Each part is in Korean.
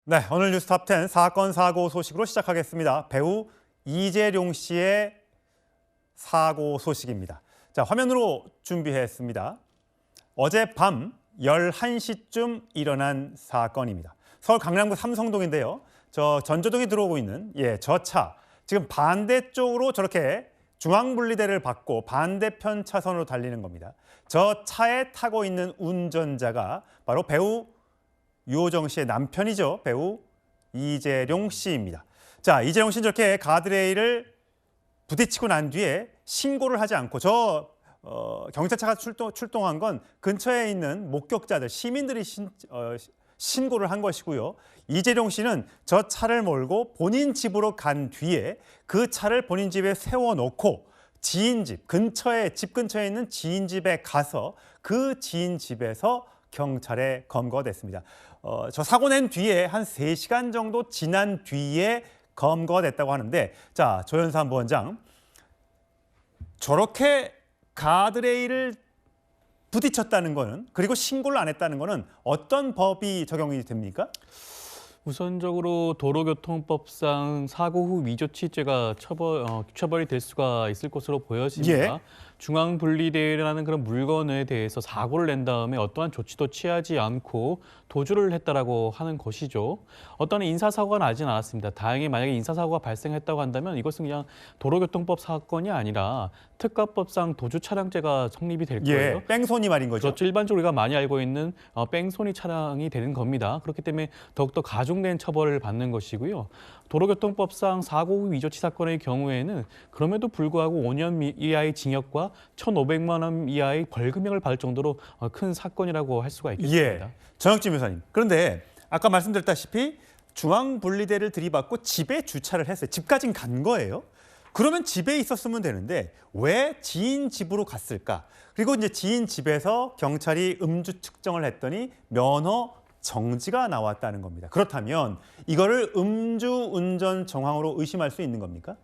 네, 오늘 뉴스 탑10 사건 사고 소식으로 시작하겠습니다. 배우 이재룡 씨의 사고 소식입니다. 자, 화면으로 준비했습니다. 어젯밤 11시쯤 일어난 사건입니다. 서울 강남구 삼성동인데요. 저 전조등이 들어오고 있는 저 차, 지금 반대쪽으로 저렇게 중앙분리대를 받고 반대편 차선으로 달리는 겁니다. 저 차에 타고 있는 운전자가 바로 배우 유호정 씨의 남편이죠. 배우 이재룡 씨입니다. 자, 이재룡 씨는 저렇게 가드레일을 부딪히고 난 뒤에 신고를 하지 않고 경찰차가 출동한 건 근처에 있는 목격자들, 시민들이 신고를 한 것이고요. 이재룡 씨는 저 차를 몰고 본인 집으로 간 뒤에 그 차를 본인 집에 세워놓고 집 근처에 있는 지인 집에 가서 그 지인 집에서 경찰에 검거됐습니다. 저 사고 낸 뒤에 한 3시간 정도 지난 뒤에 검거가 됐다고 하는데, 자, 조현삼 부원장, 저렇게 가드레일을 부딪혔다는 거는, 그리고 신고를 안 했다는 거는 어떤 법이 적용이 됩니까? 우선적으로 도로교통법상 사고 후 위조치죄가 처벌이 될 수가 있을 것으로 보여집니다. 중앙분리대라는 그런 물건에 대해서 사고를 낸 다음에 어떠한 조치도 취하지 않고 도주를 했다라고 하는 것이죠. 어떤 인사사고가 나진 않았습니다. 다행히 만약에 인사사고가 발생했다고 한다면 이것은 그냥 도로교통법 사건이 아니라 특가법상 도주차량죄가 성립이 될 거예요. 뺑소니 말인 거죠. 그렇죠. 일반적으로 우리가 많이 알고 있는 뺑소니 차량이 되는 겁니다. 그렇기 때문에 더욱더 가중된 처벌을 받는 것이고요. 도로교통법상 사고 후 위조치 사건의 경우에는 그럼에도 불구하고 5년 이하의 징역과 1,500만 원 이하의 벌금형을 받을 정도로 큰 사건이라고 할 수가 있겠습니다. 정혁진 변호사님, 그런데 아까 말씀드렸다시피 중앙분리대를 들이받고 집에 주차를 했어요. 집까지는 간 거예요. 그러면 집에 있었으면 되는데 왜 지인 집으로 갔을까? 그리고 이제 지인 집에서 경찰이 음주 측정을 했더니 면허 정지가 나왔다는 겁니다. 그렇다면 이거를 음주운전 정황으로 의심할 수 있는 겁니까?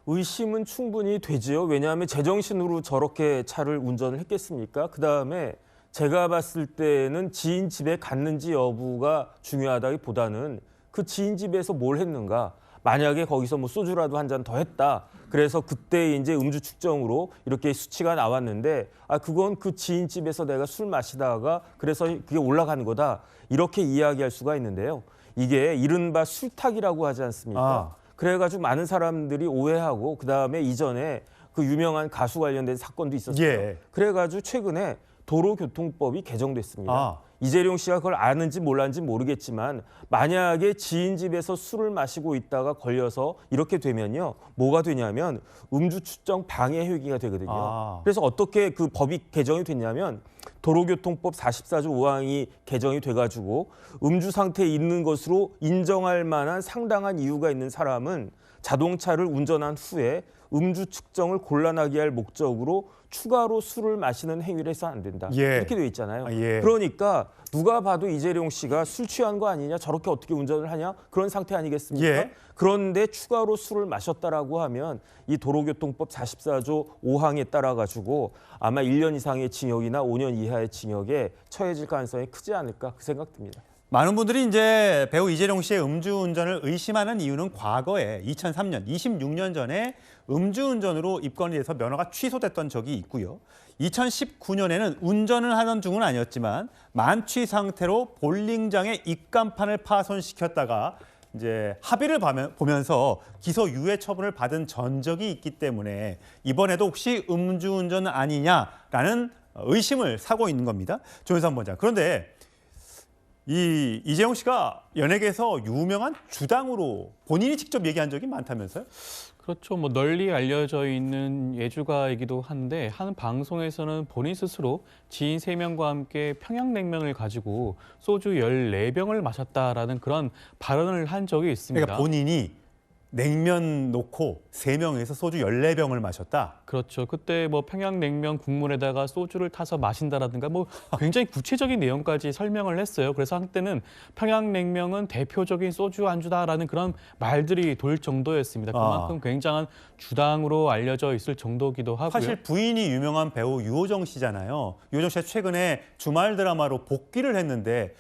의심은 충분히 되지요. 왜냐하면 제정신으로 저렇게 차를 운전을 했겠습니까? 그다음에 제가 봤을 때는 지인 집에 갔는지 여부가 중요하다기보다는 그 지인 집에서 뭘 했는가. 만약에 거기서 뭐 소주라도 한 잔 더 했다. 그래서 그때 이제 음주 측정으로 이렇게 수치가 나왔는데 그건 그 지인 집에서 내가 술 마시다가 그래서 그게 올라간 거다. 이렇게 이야기할 수가 있는데요. 이게 이른바 술탁이라고 하지 않습니까? 그래가지고 많은 사람들이 오해하고 그다음에 이전에 그 유명한 가수 관련된 사건도 있었어요. 그래가지고 최근에 도로교통법이 개정됐습니다. 이재룡 씨가 그걸 아는지 몰랐는지 모르겠지만 만약에 지인 집에서 술을 마시고 있다가 걸려서 이렇게 되면요. 뭐가 되냐면 음주 측정 방해 혐의가 되거든요. 그래서 어떻게 그 법이 개정이 됐냐면 도로교통법 44조 5항이 개정이 돼가지고 음주 상태에 있는 것으로 인정할 만한 상당한 이유가 있는 사람은 자동차를 운전한 후에 음주 측정을 곤란하게 할 목적으로 추가로 술을 마시는 행위를 해서 안 된다. 이렇게 되어 있잖아요. 그러니까 누가 봐도 이재룡 씨가 술 취한 거 아니냐, 저렇게 어떻게 운전을 하냐, 그런 상태 아니겠습니까? 그런데 추가로 술을 마셨다라고 하면 이 도로교통법 44조 5항에 따라 가지고 아마 1년 이상의 징역이나 5년 이하의 징역에 처해질 가능성이 크지 않을까 그 생각 듭니다. 많은 분들이 이제 배우 이재룡 씨의 음주운전을 의심하는 이유는 과거에 2003년, 26년 전에 음주운전으로 입건이 돼서 면허가 취소됐던 적이 있고요. 2019년에는 운전을 하던 중은 아니었지만 만취 상태로 볼링장의 입간판을 파손시켰다가 이제 합의를 보면서 기소유예 처분을 받은 전적이 있기 때문에 이번에도 혹시 음주운전 아니냐라는 의심을 사고 있는 겁니다. 조현삼 부원장. 그런데 이재용 씨가 연예계에서 유명한 주당으로 본인이 직접 얘기한 적이 많다면서요? 그렇죠. 뭐 널리 알려져 있는 예주가이기도 한데 한 방송에서는 본인 스스로 지인 3명과 함께 평양냉면을 가지고 소주 14병을 마셨다라는 그런 발언을 한 적이 있습니다. 그러니까 본인이 냉면 놓고 3명에서 소주 14병을 마셨다. 그렇죠. 그때 뭐 평양냉면 국물에다가 소주를 타서 마신다라든가 뭐 굉장히 구체적인 내용까지 설명을 했어요. 그래서 한때는 평양냉면은 대표적인 소주 안주다라는 그런 말들이 돌 정도였습니다. 그만큼 굉장한 주당으로 알려져 있을 정도기도 하고요. 사실 부인이 유명한 배우 유호정 씨잖아요. 유호정 씨가 최근에 주말 드라마로 복귀를 했는데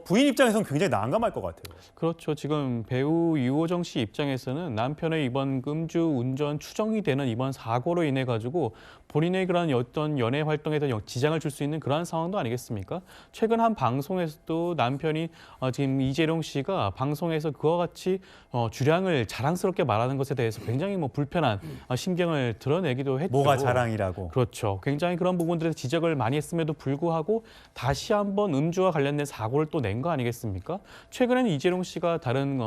부인 입장에서는 굉장히 난감할 것 같아요. 그렇죠. 지금 배우 유호정 씨 입장에서는 남편의 이번 음주 운전 추정이 되는 이번 사고로 인해 가지고 본인의 그런 어떤 연애 활동에도 지장을 줄 수 있는 그러한 상황도 아니겠습니까? 최근 한 방송에서도 남편이 지금 이재룡 씨가 방송에서 그와 같이 주량을 자랑스럽게 말하는 것에 대해서 굉장히 뭐 불편한 심경을 드러내기도 했죠. 뭐가 자랑이라고. 그렇죠. 굉장히 그런 부분들에서 지적을 많이 했음에도 불구하고 다시 한번 음주와 관련된 사고를 또 낸 거 아니겠습니까? 최근에는 이재룡 씨가 다른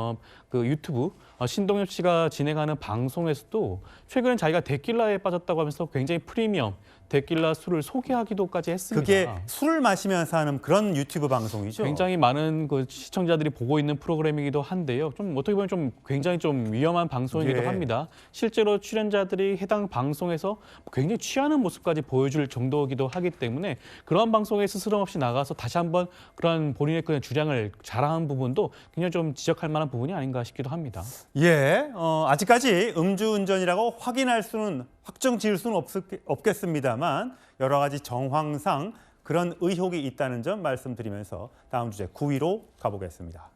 그 유튜브 신동엽 씨가 진행하는 방송에서도 최근에 자기가 데킬라에 빠졌다고 하면서 굉장히 프리미엄 데킬라 술을 소개하기도까지 했습니다. 그게 술을 마시면서 하는 그런 유튜브 방송이죠. 굉장히 많은 그 시청자들이 보고 있는 프로그램이기도 한데요. 좀 어떻게 보면 좀 굉장히 좀 위험한 방송이기도 예. 합니다. 실제로 출연자들이 해당 방송에서 굉장히 취하는 모습까지 보여줄 정도이기도 하기 때문에 그런 방송에 스스럼 없이 나가서 다시 한번 그런 본인의 그 주량을 자랑한 부분도 굉장히 좀 지적할 만한 부분이 아닌가 싶기도 합니다. 예, 아직까지 음주운전이라고 확정 지을 수는 없겠습니다만 여러 가지 정황상 그런 의혹이 있다는 점 말씀드리면서 다음 주제 9위로 가보겠습니다.